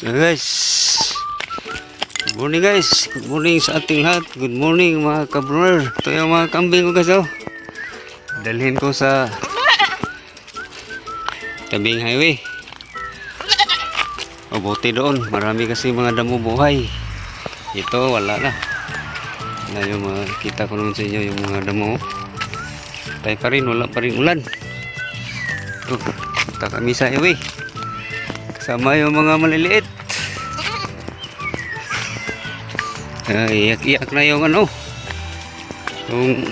Guys, good morning guys. Good morning sa ating lahat. Good morning mga kabroner. Ito yung mga kambing ko guys. Dalhin ko sa tabing highway. O buti doon. Marami kasi mga damo buhay. Ito wala na. Na yung makita ko naman sa inyo yung mga damo. Tayo pa rin. Wala pa rin ulan. Punta kami sa highway. Kasama yung mga maliliit. Iyak-iyak na yung ano. Yung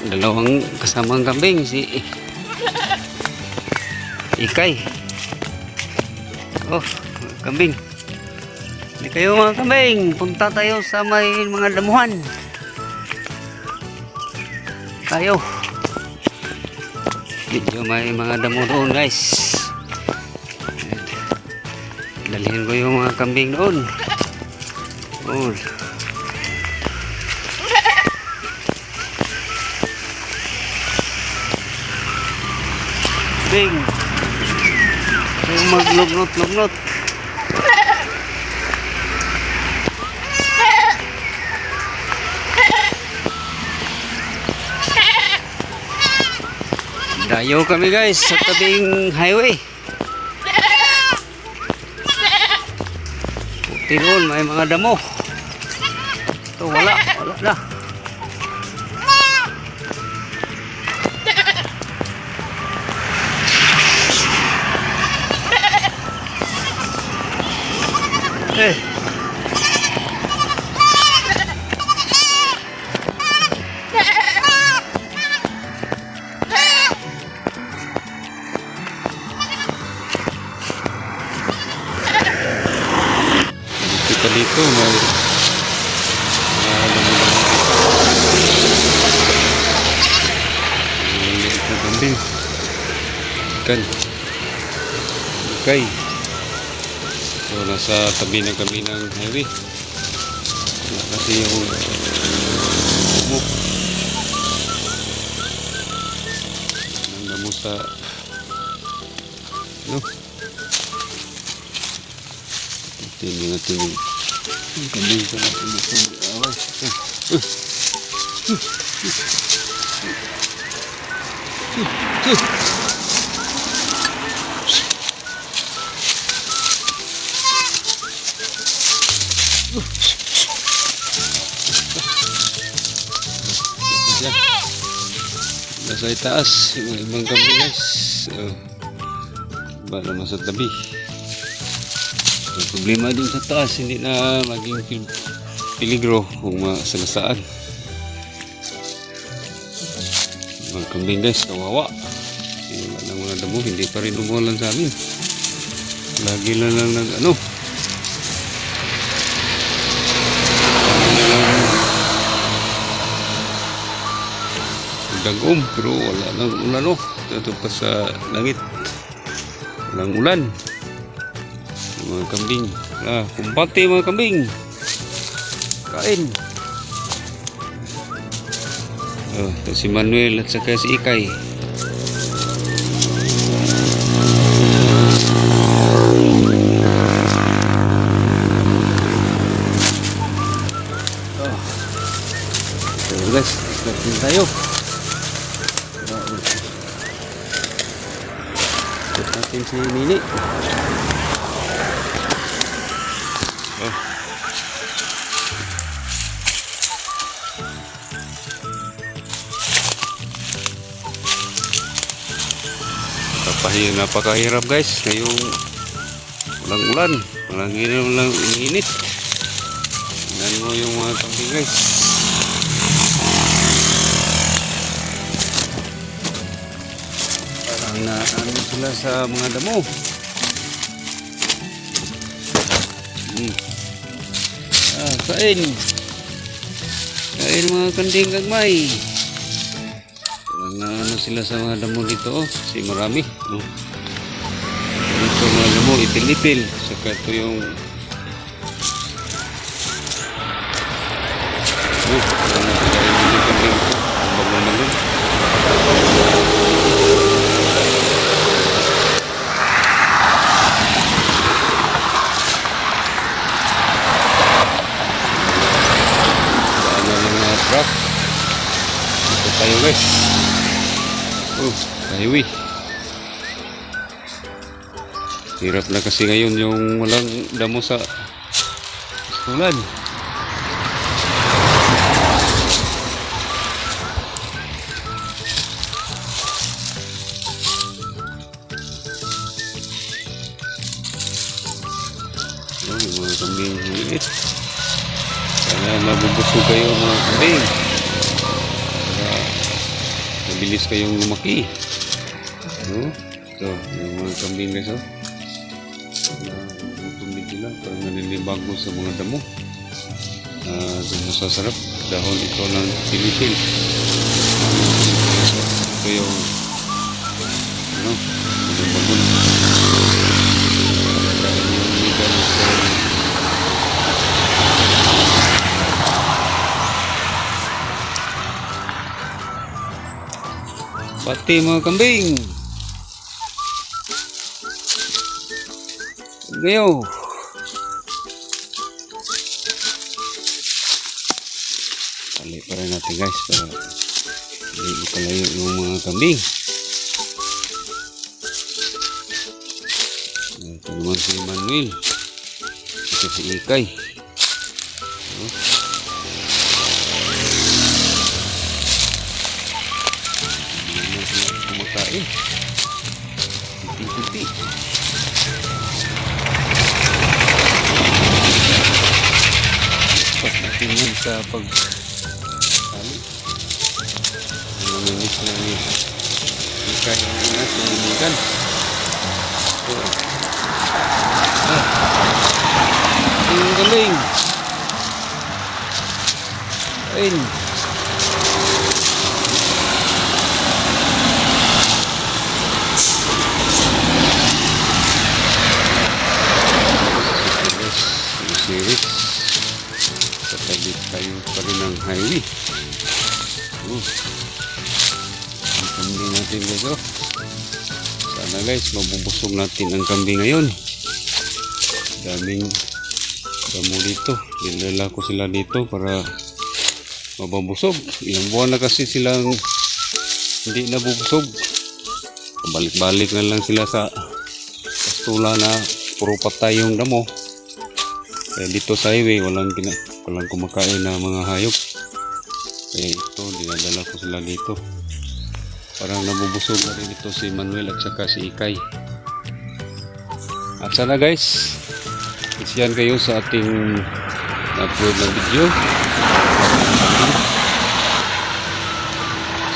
dalawang kasamang kambing, si Ikay. Oh, kambing. Hindi kayo mga kambing. Punta tayo sa may mga damuhan. Tayo. Medyo may mga damo doon guys. Dalhin ko yung mga kambing doon. Oh. Kambing. Yung maglugnot-lugnot. Dayo kami guys sa tabing highway. Tirol, may mga damo. Ito wala na. Kita dito may maliit na kambing ikan okay. So nasa tabi na kami ng highway. Wala kasi yung damo sa ano. Tingnan natin yung kambing ko natin ito. Nasa itaas yung ibang kambing guys. Ba naman sa tabi. Problema din sa taas, hindi na maging peligro kung masagasaan. Mga kambing guys, kawawa. Wala na mga damo, hindi pa rin umulan sa amin. Lagi na lang nag ano. Dagom, pero wala nang ulan o. Ito pa sa langit. Walang ulan. Mga kambing, kumpate mga kambing, kain. Ito si Manuel at saka si Ikay. So guys, natin tayo. Ito natin si Mini. Napakahirap guys ngayong walang ulan, walang init. Tingnan mo yung mga kambing guys. Parang na ano sila sa mga damo. Kain mga kambing gagmay. Ano sila sa mga damo dito kasi marami no? Dito mga damo itil-itil saka ito yung magmamalun. highway. Hirap na kasi ngayon yung walang damo sa ulan. Yung mga kambing liit. Sana mabubusog kayo mga kambing. Para mabilis kayong lumaki. No? Ito, yung mga kambing guys. Tumig nila. Parang naninibago sa mga damo. Masasarap. Dahon ito ng pilipil. Ito yung ano, yung bagon. Pati mga kambing. Gayo. Tali pa rin natin guys para hindi makalayo yung mga kambing. Ito naman si Manuel. Ito si Ikay. Kumakain. Puti-puti. Pas natin yan sa pag-tali. Naminis na ni Ikay ang ingat na limigan. Ang galing. Ayun. Series katabi tayo pa rin ng highway. Ang kambing natin guys. Sana guys mabubusog natin ang kambing ngayon. Daming damo dito. Dinala ko sila dito para mabubusog. Ilang buwan na kasi silang hindi nabubusog. Balik-balik na lang sila sa pastula na puro patay yung damo. Kaya dito sa highway walang kumakain na mga hayop. Kaya ito dinadala ko sila dito. Parang nabubusog na rin ito si Manuel at saka si Ikay. At sana guys isyan kayo sa ating upload na video.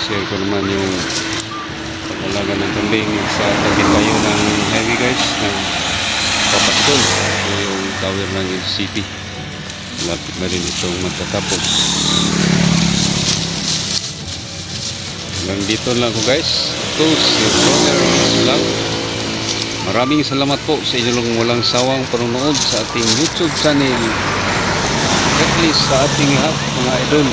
Share ko naman yung pag-alaga ng kambing sa tabi tayo ng highway guys, ng Papasol. Yung tower ng LCP. Lapit na rin itong magtatapos. Hanggang dito lang ko guys. Ito si Roger Vlog. Maraming salamat po sa inyong walang sawang panonood sa ating YouTube channel. At least sa ating lahat mga idol.